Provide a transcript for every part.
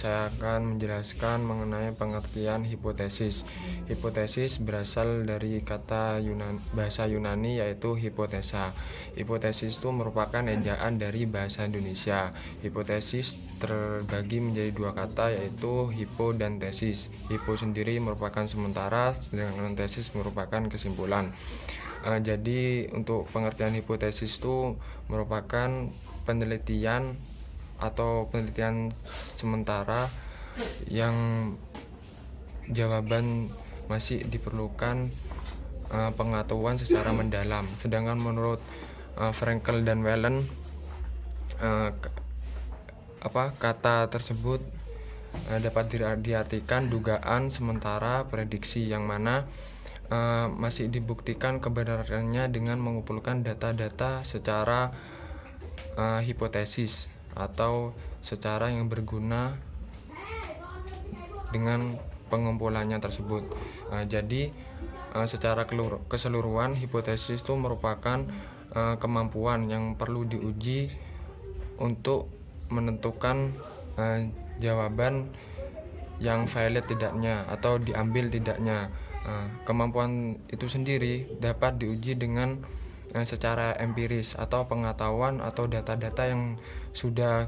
saya akan menjelaskan mengenai pengertian hipotesis. Hipotesis berasal dari kata bahasa Yunani yaitu hipotesa. Hipotesis itu merupakan ejaan dari bahasa Indonesia. Hipotesis terbagi menjadi dua kata yaitu hipo dan tesis. Hipo sendiri merupakan sementara, sedangkan tesis merupakan kesimpulan. Jadi untuk pengertian hipotesis itu merupakan penelitian atau penelitian sementara yang jawaban masih diperlukan pengetahuan secara mendalam. Sedangkan menurut Frankel dan Whelan, kata tersebut dapat diartikan dugaan sementara prediksi yang mana masih dibuktikan kebenarannya dengan mengumpulkan data-data secara hipotesis atau secara yang berguna dengan pengumpulannya tersebut. Jadi secara keseluruhan hipotesis itu merupakan kemampuan yang perlu diuji untuk menentukan jawaban yang valid tidaknya atau diambil tidaknya. Kemampuan itu sendiri dapat diuji dengan secara empiris atau pengetahuan atau data-data yang sudah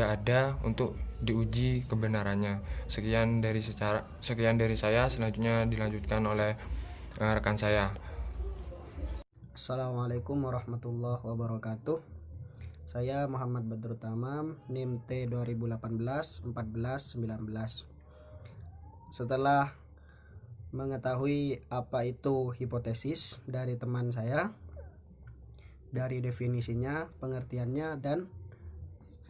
ada untuk diuji kebenarannya. Sekian dari saya, selanjutnya dilanjutkan oleh rekan saya. Assalamualaikum warahmatullahi wabarakatuh. Saya Muhammad Badrut Tamam, NIM T 2018 14 19. Setelah mengetahui apa itu hipotesis dari teman saya, dari definisinya, pengertiannya, dan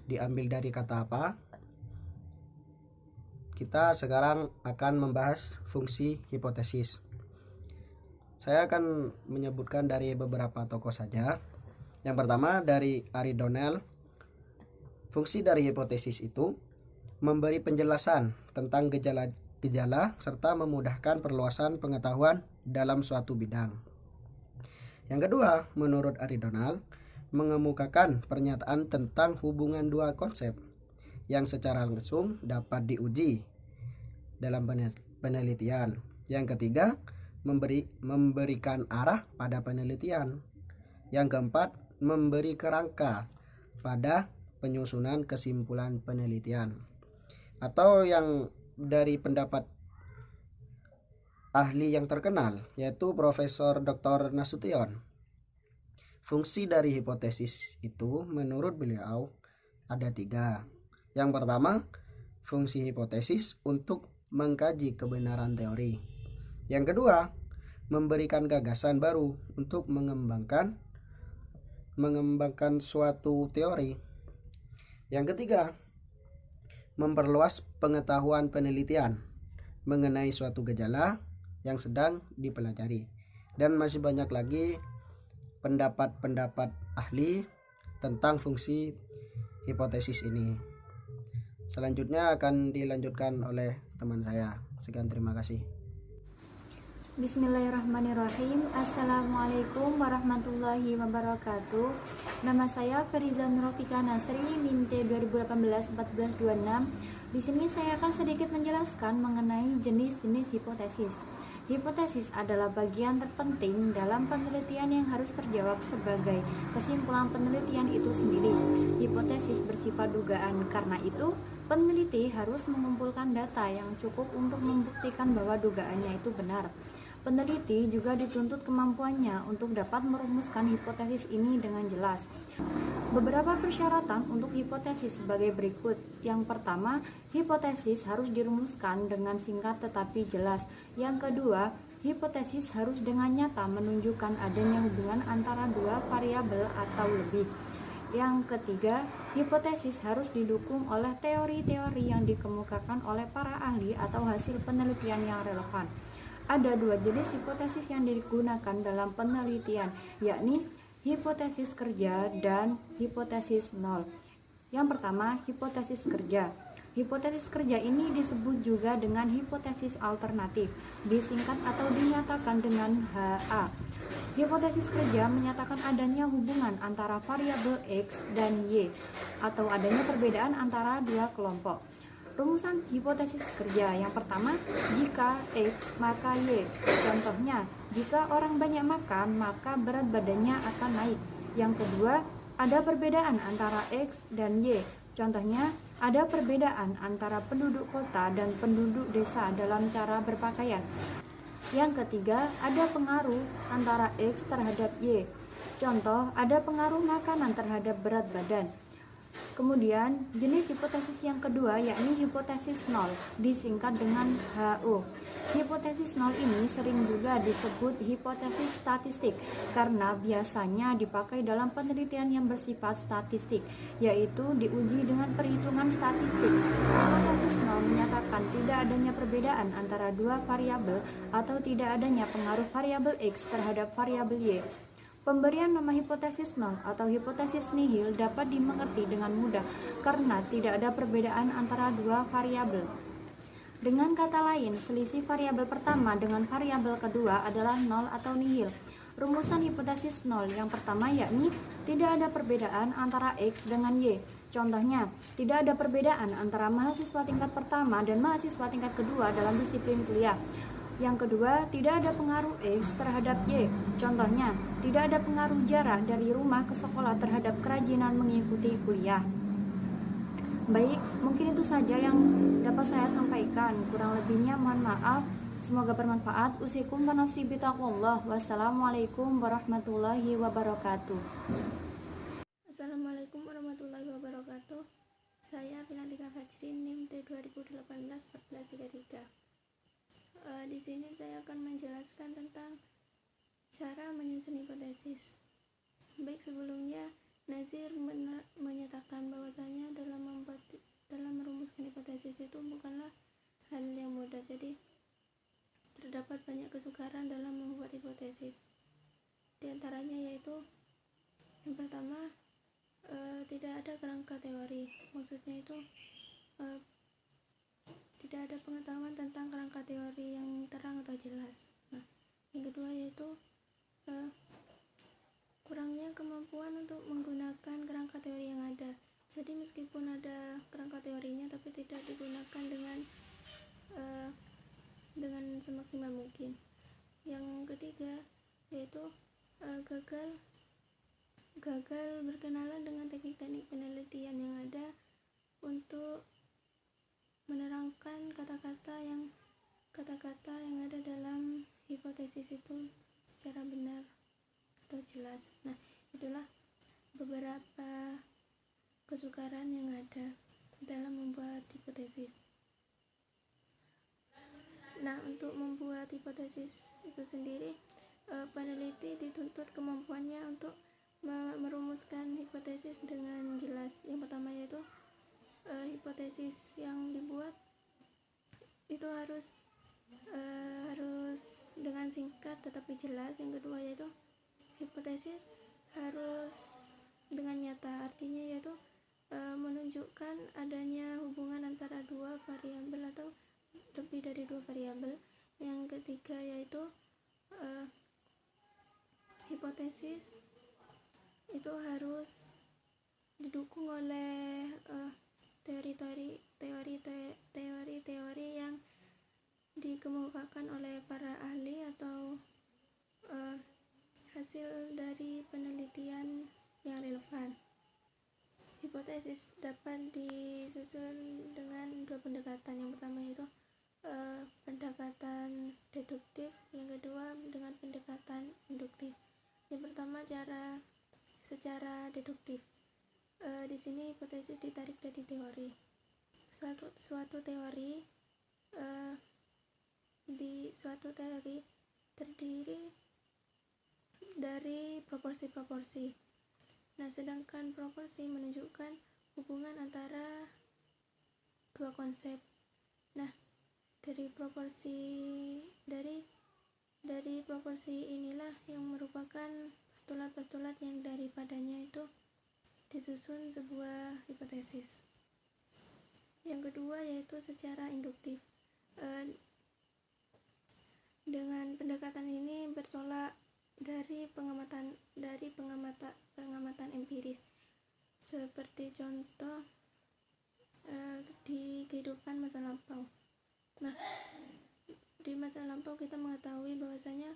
diambil dari kata apa, kita sekarang akan membahas fungsi hipotesis. Saya akan menyebutkan dari beberapa tokoh saja. Yang pertama dari Ari Donnell. Fungsi dari hipotesis itu memberi penjelasan tentang gejala serta memudahkan perluasan pengetahuan dalam suatu bidang. Yang kedua, menurut Ari Donnell, mengemukakan pernyataan tentang hubungan dua konsep yang secara langsung dapat diuji dalam penelitian. Yang ketiga, memberikan arah pada penelitian. Yang keempat, memberi kerangka pada penyusunan kesimpulan penelitian. Atau yang dari pendapat ahli yang terkenal, yaitu Profesor Dr. Nasution. Fungsi dari hipotesis itu menurut beliau ada 3. Yang pertama, fungsi hipotesis untuk mengkaji kebenaran teori. Yang kedua, memberikan gagasan baru untuk mengembangkan suatu teori. Yang ketiga, memperluas pengetahuan penelitian mengenai suatu gejala yang sedang dipelajari. Dan masih banyak lagi pendapat-pendapat ahli tentang fungsi hipotesis ini. Selanjutnya akan dilanjutkan oleh teman saya. Sekian, terima kasih. Bismillahirrahmanirrahim. Assalamualaikum warahmatullahi wabarakatuh. Nama saya Feriza Nurofika Nasri, NIM T 2018 1426. Di sini saya akan sedikit menjelaskan mengenai jenis-jenis hipotesis. Hipotesis adalah bagian terpenting dalam penelitian yang harus terjawab sebagai kesimpulan penelitian itu sendiri. Hipotesis bersifat dugaan, karena itu peneliti harus mengumpulkan data yang cukup untuk membuktikan bahwa dugaannya itu benar. Peneliti juga dituntut kemampuannya untuk dapat merumuskan hipotesis ini dengan jelas. Beberapa persyaratan untuk hipotesis sebagai berikut. Yang pertama, hipotesis harus dirumuskan dengan singkat tetapi jelas. Yang kedua, hipotesis harus dengan nyata menunjukkan adanya hubungan antara dua variabel atau lebih. Yang ketiga, hipotesis harus didukung oleh teori-teori yang dikemukakan oleh para ahli atau hasil penelitian yang relevan. Ada 2 jenis hipotesis yang digunakan dalam penelitian, yakni hipotesis kerja dan hipotesis nol. Yang pertama, hipotesis kerja. Hipotesis kerja ini disebut juga dengan hipotesis alternatif, disingkat atau dinyatakan dengan HA. Hipotesis kerja menyatakan adanya hubungan antara variabel X dan Y atau adanya perbedaan antara dua kelompok. Rumusan hipotesis kerja yang pertama, jika X maka Y. Contohnya, jika orang banyak makan maka berat badannya akan naik. Yang kedua, ada perbedaan antara X dan Y. Contohnya, ada perbedaan antara penduduk kota dan penduduk desa dalam cara berpakaian. Yang ketiga, ada pengaruh antara X terhadap Y. Contoh, ada pengaruh makanan terhadap berat badan. Kemudian, jenis hipotesis yang kedua yakni hipotesis nol, disingkat dengan HO. Hipotesis nol ini sering juga disebut hipotesis statistik karena biasanya dipakai dalam penelitian yang bersifat statistik, yaitu diuji dengan perhitungan statistik. Hipotesis nol menyatakan tidak adanya perbedaan antara dua variabel atau tidak adanya pengaruh variabel X terhadap variabel Y. Pemberian nama hipotesis nol atau hipotesis nihil dapat dimengerti dengan mudah karena tidak ada perbedaan antara dua variabel. Dengan kata lain, selisih variabel pertama dengan variabel kedua adalah nol atau nihil. Rumusan hipotesis nol yang pertama yakni tidak ada perbedaan antara X dengan Y. Contohnya, tidak ada perbedaan antara mahasiswa tingkat pertama dan mahasiswa tingkat kedua dalam disiplin kuliah. Yang kedua, tidak ada pengaruh X terhadap Y. Contohnya, tidak ada pengaruh jarak dari rumah ke sekolah terhadap kerajinan mengikuti kuliah. Baik, mungkin itu saja yang dapat saya sampaikan. Kurang lebihnya mohon maaf. Semoga bermanfaat. Usikum wa nafsi bitaqwallah. Wassalamualaikum warahmatullahi wabarakatuh. Assalamualaikum warahmatullahi wabarakatuh. Saya Finatika Fajrin, NIM T2018-1433. Di sini saya akan menjelaskan tentang cara menyusun hipotesis. Baik, sebelumnya Nazir menyatakan bahwasanya dalam merumuskan hipotesis itu bukanlah hal yang mudah. Jadi terdapat banyak kesukaran dalam membuat hipotesis. Di antaranya yaitu yang pertama, tidak ada kerangka teori. Maksudnya itu tidak ada pengetahuan tentang kerangka teori yang terang atau jelas. Nah, yang kedua yaitu kurangnya kemampuan untuk menggunakan kerangka teori yang ada. Jadi meskipun ada kerangka teorinya tapi tidak digunakan dengan semaksimal mungkin. Yang ketiga yaitu gagal berkenalan dengan teknik-teknik penelitian yang ada untuk menerangkan kata-kata yang ada dalam hipotesis itu secara benar atau jelas. Nah, itulah beberapa kesukaran yang ada dalam membuat hipotesis. Nah, untuk membuat hipotesis itu sendiri, peneliti dituntut kemampuannya untuk merumuskan hipotesis dengan jelas. Yang pertama yaitu hipotesis yang dibuat itu harus dengan singkat tetapi jelas. Yang kedua yaitu hipotesis harus dengan nyata, artinya yaitu menunjukkan adanya hubungan antara dua variabel atau lebih dari dua variabel. Yang ketiga yaitu hipotesis itu harus didukung oleh teori-teori yang dikemukakan oleh para ahli atau hasil dari penelitian yang relevan. Hipotesis dapat disusun dengan dua pendekatan. Yang pertama yaitu pendekatan deduktif, yang kedua dengan pendekatan induktif. Yang pertama secara deduktif. Di sini hipotesis ditarik dari teori. Suatu teori terdiri dari proporsi-proporsi. Nah, sedangkan proporsi menunjukkan hubungan antara dua konsep. Nah, dari proporsi inilah yang merupakan postulat-postulat yang daripadanya itu disusun sebuah hipotesis. Yang kedua yaitu secara induktif. Dengan pendekatan ini bertolak pengamatan empiris, seperti contoh di kehidupan masa lampau. Nah, di masa lampau kita mengetahui bahwasanya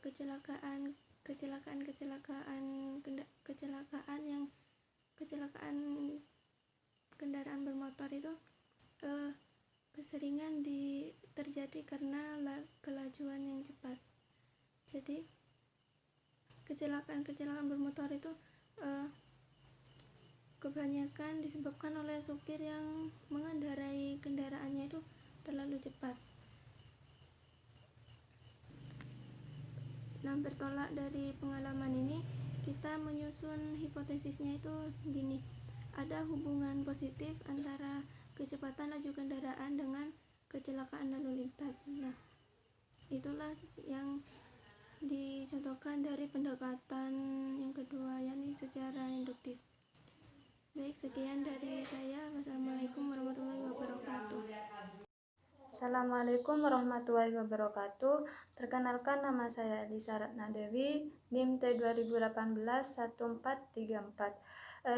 kecelakaan kendaraan bermotor itu keseringan terjadi karena kelajuan yang cepat. Jadi kecelakaan bermotor itu kebanyakan disebabkan oleh supir yang mengendarai kendaraannya itu terlalu cepat. Nah, bertolak dari pengalaman ini, kita menyusun hipotesisnya itu gini. Ada hubungan positif antara kecepatan laju kendaraan dengan kecelakaan lalu lintas. Nah, itulah yang dicontohkan dari pendekatan yang kedua, yakni secara induktif. Baik, sekian dari saya. Wassalamualaikum warahmatullahi wabarakatuh. Assalamualaikum warahmatullahi wabarakatuh. Perkenalkan, nama saya Elisa Ratna Dewi, NIM T2018-1434.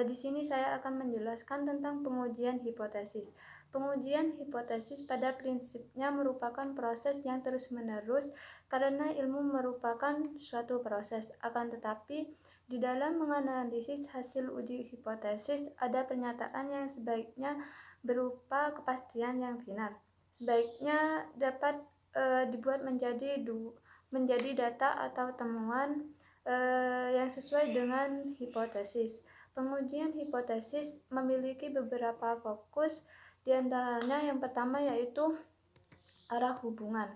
Di sini saya akan menjelaskan tentang pengujian hipotesis. Pengujian hipotesis pada prinsipnya merupakan proses yang terus-menerus karena ilmu merupakan suatu proses. Akan tetapi, di dalam menganalisis hasil uji hipotesis ada pernyataan yang sebaiknya berupa kepastian yang final. Sebaiknya dapat dibuat menjadi data atau temuan yang sesuai dengan hipotesis. Pengujian hipotesis memiliki beberapa fokus, di antaranya yang pertama yaitu arah hubungan.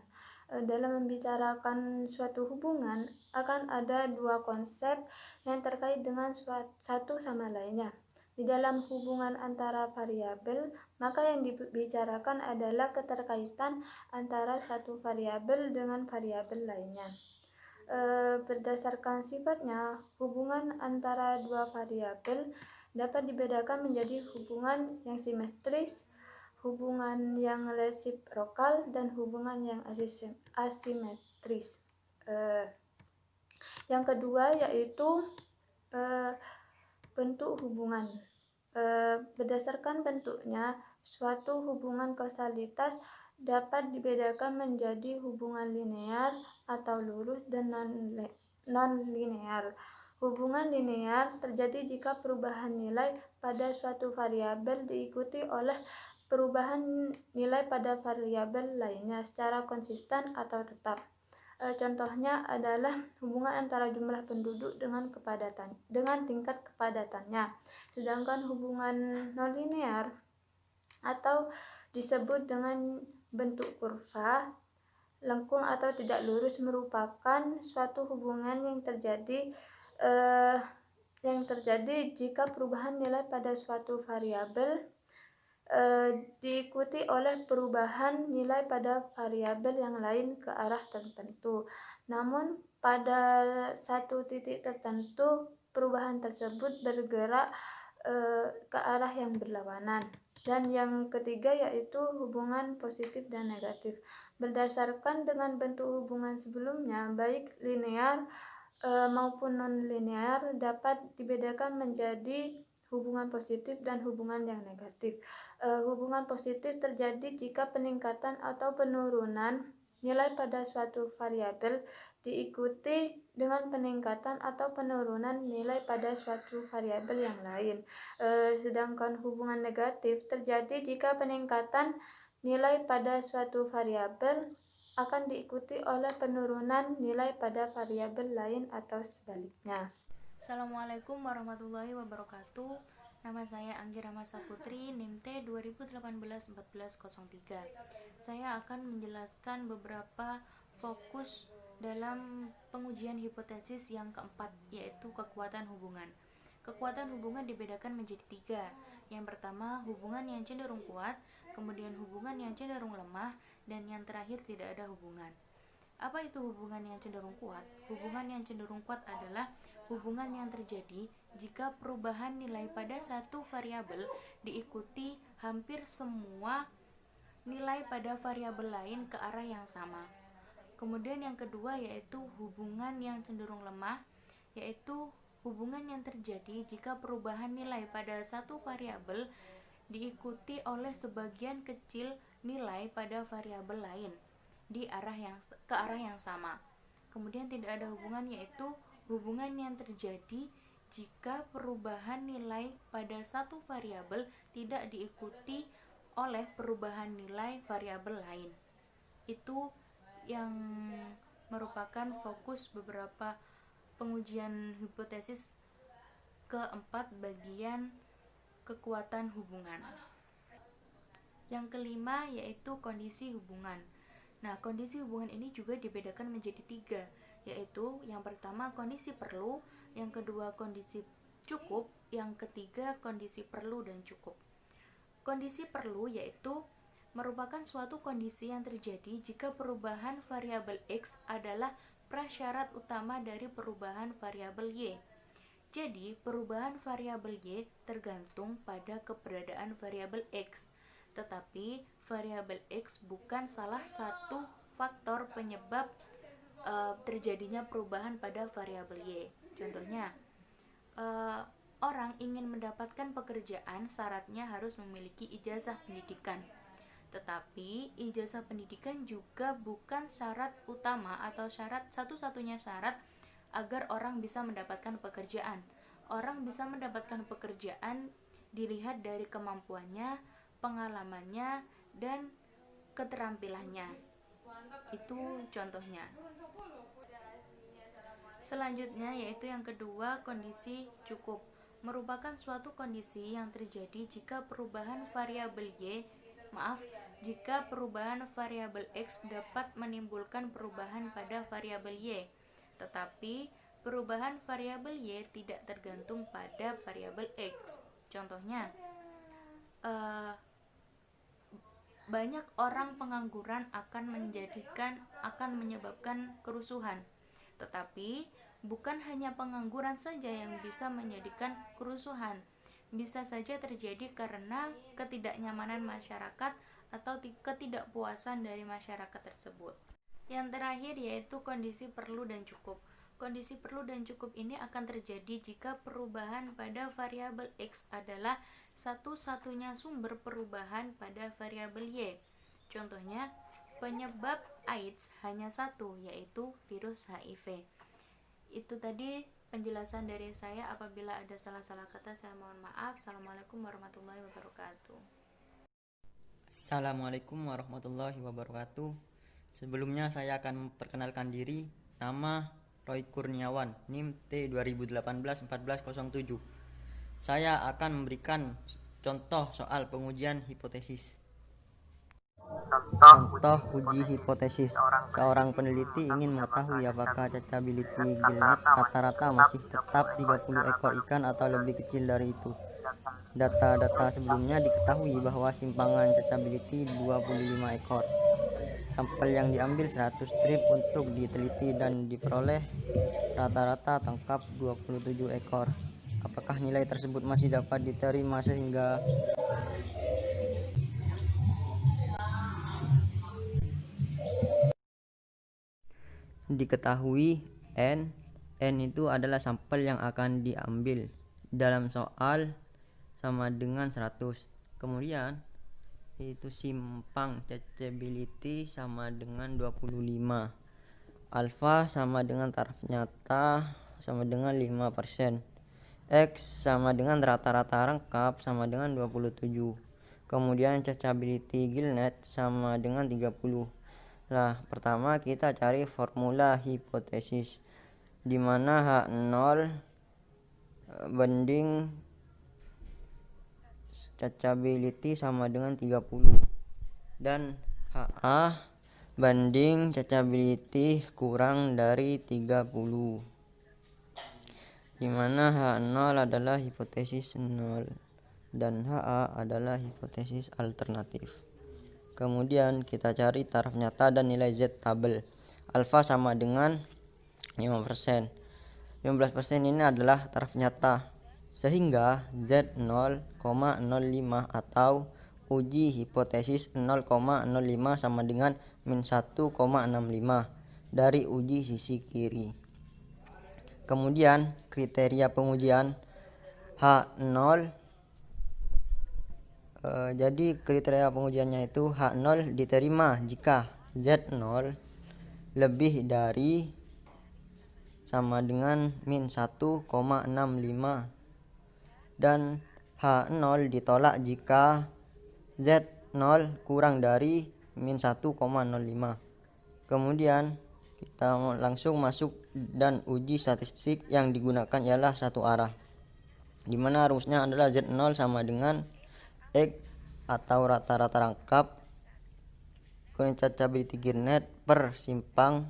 Dalam membicarakan suatu hubungan akan ada dua konsep yang terkait dengan satu sama lainnya. Di dalam hubungan antara variabel, maka yang dibicarakan adalah keterkaitan antara satu variabel dengan variabel lainnya. Berdasarkan sifatnya, hubungan antara dua variabel dapat dibedakan menjadi hubungan yang simetris, hubungan yang resiprokal, dan hubungan yang asimetris. Yang kedua yaitu bentuk hubungan. Berdasarkan bentuknya, suatu hubungan kausalitas dapat dibedakan menjadi hubungan linear atau lurus dan non-linear. Hubungan linear terjadi jika perubahan nilai pada suatu variabel diikuti oleh perubahan nilai pada variabel lainnya secara konsisten atau tetap. Contohnya adalah hubungan antara jumlah penduduk dengan tingkat kepadatannya. Sedangkan hubungan nonlinear atau disebut dengan bentuk kurva, lengkung atau tidak lurus merupakan suatu hubungan yang terjadi jika perubahan nilai pada suatu variabel diikuti oleh perubahan nilai pada variabel yang lain ke arah tertentu. Namun pada satu titik tertentu perubahan tersebut bergerak ke arah yang berlawanan. Dan yang ketiga yaitu hubungan positif dan negatif. Berdasarkan dengan bentuk hubungan sebelumnya, baik linear maupun non-linear dapat dibedakan menjadi hubungan positif dan hubungan yang negatif. Hubungan positif terjadi jika peningkatan atau penurunan nilai pada suatu variabel diikuti dengan peningkatan atau penurunan nilai pada suatu variabel yang lain. Sedangkan hubungan negatif terjadi jika peningkatan nilai pada suatu variabel akan diikuti oleh penurunan nilai pada variabel lain atau sebaliknya. Assalamualaikum warahmatullahi wabarakatuh. Nama saya Anggi Ramasa Putri, NIM T 2018-1403. Saya akan menjelaskan beberapa fokus dalam pengujian hipotesis yang keempat, yaitu kekuatan hubungan. Kekuatan hubungan dibedakan menjadi tiga. Yang pertama, hubungan yang cenderung kuat, kemudian hubungan yang cenderung lemah, dan yang terakhir tidak ada hubungan. Apa itu hubungan yang cenderung kuat? Hubungan yang cenderung kuat adalah hubungan yang terjadi jika perubahan nilai pada satu variabel diikuti hampir semua nilai pada variabel lain ke arah yang sama. Kemudian yang kedua yaitu hubungan yang cenderung lemah, yaitu hubungan yang terjadi jika perubahan nilai pada satu variabel diikuti oleh sebagian kecil nilai pada variabel lain ke arah yang sama. Kemudian tidak ada hubungan, yaitu hubungan yang terjadi jika perubahan nilai pada satu variabel tidak diikuti oleh perubahan nilai variabel lain. Itu yang merupakan fokus beberapa pengujian hipotesis keempat bagian kekuatan hubungan. Yang kelima yaitu kondisi hubungan. Nah, kondisi hubungan ini juga dibedakan menjadi 3, yaitu yang pertama kondisi perlu, yang kedua kondisi cukup, yang ketiga kondisi perlu dan cukup. Kondisi perlu yaitu merupakan suatu kondisi yang terjadi jika perubahan variabel X adalah prasyarat utama dari perubahan variabel Y. Jadi, perubahan variabel Y tergantung pada keberadaan variabel X, tetapi variabel X bukan salah satu faktor penyebab terjadinya perubahan pada variabel Y. Contohnya, orang ingin mendapatkan pekerjaan, syaratnya harus memiliki ijazah pendidikan. Tetapi ijazah pendidikan juga bukan syarat utama atau satu-satunya syarat agar orang bisa mendapatkan pekerjaan. Orang bisa mendapatkan pekerjaan dilihat dari kemampuannya, pengalamannya, dan keterampilannya. Itu contohnya. Selanjutnya yaitu yang kedua, kondisi cukup. Merupakan suatu kondisi yang terjadi jika perubahan variabel X dapat menimbulkan perubahan pada variabel Y, tetapi perubahan variabel Y tidak tergantung pada variabel X. Contohnya, banyak orang pengangguran akan menyebabkan kerusuhan, tetapi bukan hanya pengangguran saja yang bisa menjadikan kerusuhan. Bisa saja terjadi karena ketidaknyamanan masyarakat atau ketidakpuasan dari masyarakat tersebut. Yang terakhir yaitu kondisi perlu dan cukup. Kondisi perlu dan cukup ini akan terjadi jika perubahan pada variabel X adalah satu-satunya sumber perubahan pada variabel Y. Contohnya, penyebab AIDS hanya satu, yaitu virus HIV. Itu tadi penjelasan dari saya. Apabila ada salah-salah kata, saya mohon maaf. Assalamualaikum warahmatullahi wabarakatuh. Assalamualaikum warahmatullahi wabarakatuh. Sebelumnya saya akan memperkenalkan diri. Nama Roy Kurniawan, NIM T2018-1407. Saya akan memberikan contoh soal pengujian hipotesis. Contoh uji hipotesis. Seorang peneliti ingin mengetahui apakah caccability gillnet rata-rata masih tetap 30 ekor ikan atau lebih kecil dari itu. Data-data sebelumnya diketahui bahwa simpangan caccability 25 ekor. Sampel yang diambil 100 strip untuk diteliti dan diperoleh rata-rata tangkap 27 ekor. Apakah nilai tersebut masih dapat diterima sehingga diketahui N itu adalah sampel yang akan diambil dalam soal sama dengan 100. Kemudian itu simpang caccability sama dengan 25. Alfa sama dengan taraf nyata sama dengan 5%. X sama dengan rata-rata rangkap sama dengan 27. Kemudian caccability gillnet sama dengan 30. Nah, pertama kita cari formula hipotesis, di mana H0 banding caccability sama dengan 30 dan HA banding caccability kurang dari 30, di mana H0 adalah hipotesis 0 dan HA adalah hipotesis alternatif. Kemudian kita cari taraf nyata dan nilai Z tabel. Alfa sama dengan 5%. 15% ini adalah taraf nyata, sehingga Z 0,05 atau uji hipotesis 0,05 sama dengan min 1,65. dari uji sisi kiri. Kemudian kriteria pengujian H0. Jadi kriteria pengujiannya itu H0 diterima jika Z0 lebih dari sama dengan min 1,65 dan H0 ditolak jika Z0 kurang dari min 1,05. Kemudian kita langsung masuk dan uji statistik yang digunakan ialah satu arah, di mana rumusnya adalah Z0 sama dengan X atau rata-rata rangkap Coincidability Girnet per simpang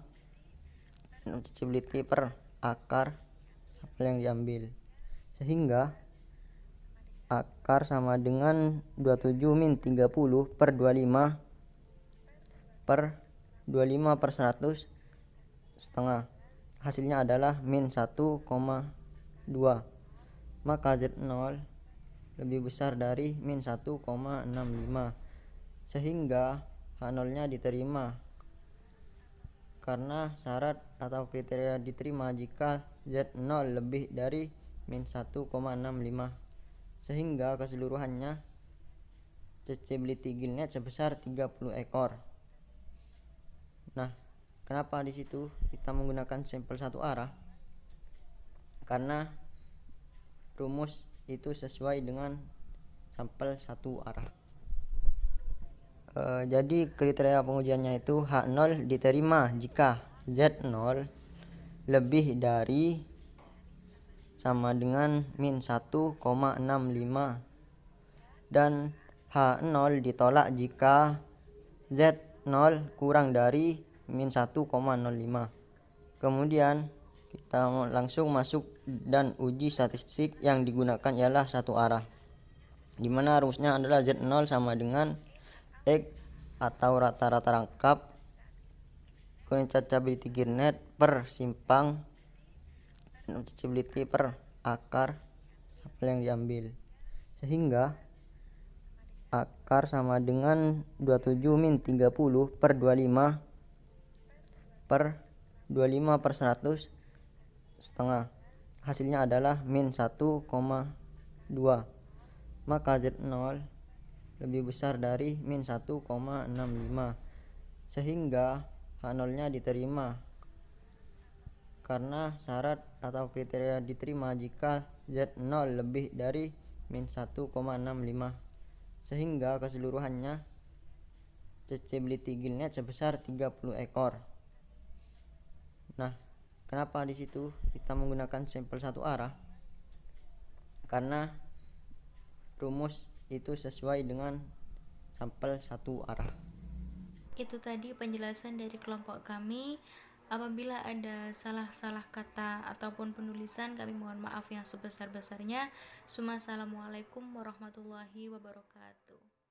Coincidability per akar sampel yang diambil, sehingga akar sama dengan 27 min 30 per 25 per 100 setengah. Hasilnya adalah min 1,2. Maka Z0 lebih besar dari min 1,65 sehingga H0 nya diterima karena syarat atau kriteria diterima jika Z0 lebih dari min 1,65 sehingga keseluruhannya Coincidability Girnet sebesar 30 ekor. Nah, kenapa di situ kita menggunakan sampel satu arah? Karena rumus itu sesuai dengan sampel satu arah. Jadi kriteria pengujiannya itu H0 diterima jika Z0 lebih dari sama dengan min 1,65 dan H0 ditolak jika Z0 kurang dari min 1,05. Kemudian kita langsung masuk dan uji statistik yang digunakan ialah satu arah, di mana rumusnya adalah Z0 sama dengan X atau rata-rata rangkap Coincidability Girnet per simpang Coincidability per akar sampel yang diambil, sehingga akar sama dengan 27 min 30 per 25 per 100 setengah. Hasilnya adalah min 1,2. Maka Z0 lebih besar dari min 1,65 sehingga H0 nya diterima karena syarat atau kriteria diterima jika Z0 lebih dari min 1,65 sehingga keseluruhannya Coincidability Girnet sebesar 30 ekor. Nah, kenapa di situ kita menggunakan sampel satu arah? Karena rumus itu sesuai dengan sampel satu arah. Itu tadi penjelasan dari kelompok kami. Apabila ada salah-salah kata ataupun penulisan, kami mohon maaf yang sebesar-besarnya. Assalamualaikum warahmatullahi wabarakatuh.